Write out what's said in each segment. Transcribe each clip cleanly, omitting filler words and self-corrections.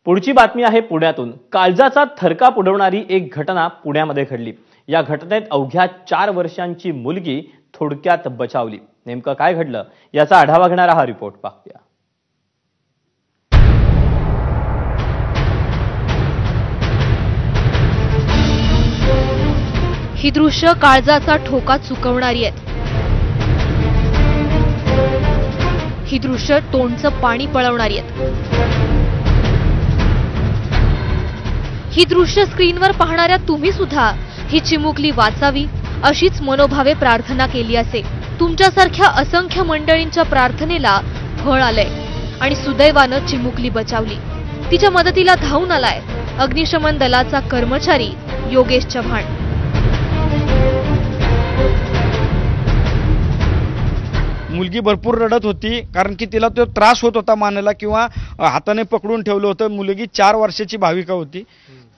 पुढची बातमी आहे पुण्यातून। काळजाचा थरकाप उडवणारी एक घटना पुण्यामध्ये घडली। या घटनेत अवघ्या 4 वर्षांची मुलगी थोडक्यात बचावली। नेमकं काय घडलं याचा आढावा घेणारा हा रिपोर्ट पाहूया। ही दृश्य काळजाचा ठोका चुकवणारी आहेत। ही दृश्य तोंडचं पाणी पळवणारी आहेत। ही दृश्य स्क्रीनवर पाहणाऱ्या तुम्ही सुद्धा ही चिमुकली वाचावी अशीच मनोभावे प्रार्थना केली असेल। तुमच्यासारख्या असंख्य मंडळींच्या प्रार्थनेला फळ आलंय आणि सुदैवानं चिमुकली बचावली। तिच्या मदतीला धावून आलाय अग्निशमन दलाचा कर्मचारी योगेश चव्हाण। मुलगी भरपूर रडत होती, कारण की तिला तो त्रास होत होता मानेला किंवा हाताने पकडून ठेवलं होतं। मुलगी 4 वर्षाची भाविका होती,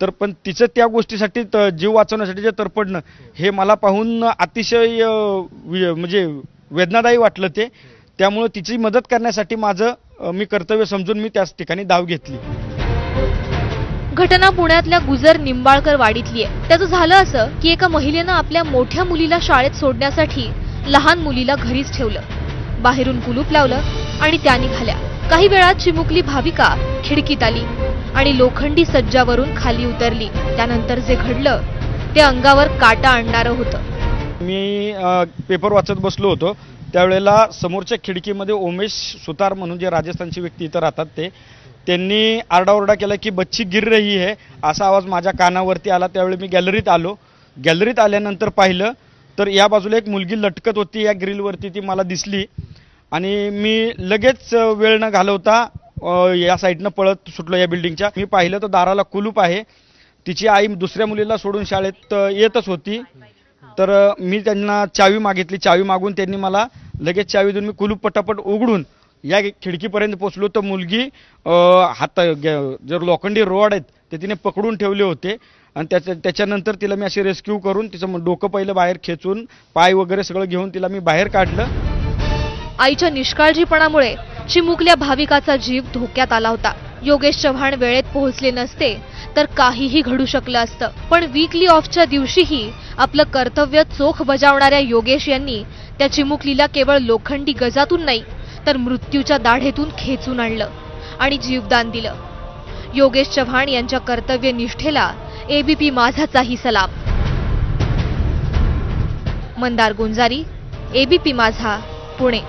तर पण तिचं त्या गोष्टीसाठी जीव वाचवण्यासाठी जे तरपडणं हे मला पाहून अतिशय म्हणजे वेदनादायी वाटलं ते। त्यामुळे तिची मदत करण्यासाठी मी कर्तव्य समजून मी त्याच ठिकाणी धाव घेतली। घटना पुण्यातल्या गुजर निंबाळकर वाडीतली आहे। त्याचं झालं असं की एका महिलेनं आपल्या मोठ्या मुलीला शाळेत सोडण्यासाठी लहान मुलीला घरीच ठेवलं, बाहेरून कुलूप लावलं आणि त्या निघाल्या। काही वेळात चिमुकली भाविका खिडकीत आली आणि लोखंडी सज्जावरून खाली उतरली। त्यानंतर जे घडलं ते अंगावर काटा आणणारं होतं। मी पेपर वाचत बसलो होतो, त्यावेळेला समोरच्या खिडकीमध्ये उमेश सुतार म्हणून जे राजस्थानची व्यक्ती इथं राहतात त्यांनी आरडाओरडा केला की बच्ची गिर रही है, असा आवाज माझ्या कानावरती आला। त्यावेळी मी गॅलरीत आलो। गॅलरीत आल्यानंतर पाहिलं तर या बाजूला एक मुलगी लटकत होती, या ग्रिलवरती ती मला दिसली आणि मी लगेच वेळ न घालवता या साईडनं पळत सुटलो या बिल्डिंगच्या। मी पाहिलं तर दाराला कुलूप आहे। तिची आई दुसऱ्या मुलीला सोडून शाळेत येतच होती, तर मी त्यांना चावी मागितली। चावी मागून त्यांनी मला लगेच चावी देऊन मी कुलूप पटापट उघडून या खिडकीपर्यंत पोहोचलो। तर मुलगी जे लोखंडी रॉड आहेत ते तिने पकडून ठेवले होते आणि त्याच्यानंतर तिला मी अशी रेस्क्यू करून तिचं डोकं पहिलं बाहेर खेचून पाय वगैरे सगळं घेऊन तिला मी बाहेर काढलं। आईच्या निष्काळजीपणामुळे चिमुकल्या भाविकाचा जीव धोक्यात आला होता। योगेश चव्हाण वेळेत पोहोचले नसते तर काहीही घडू शकलं असतं, पण वीकली ऑफच्या दिवशीही आपलं कर्तव्य चोख बजावणाऱ्या योगेश यांनी त्या चिमुकलीला केवळ लोखंडी गजातून नाही तर मृत्यूच्या दाढेतून खेचून आणलं आणि जीवदान दिलं। योगेश चव्हाण यांच्या कर्तव्य निष्ठेला एबीपी माझाचाही सलाम। मंदार गुंजारी, एबीपी माझा, पुणे।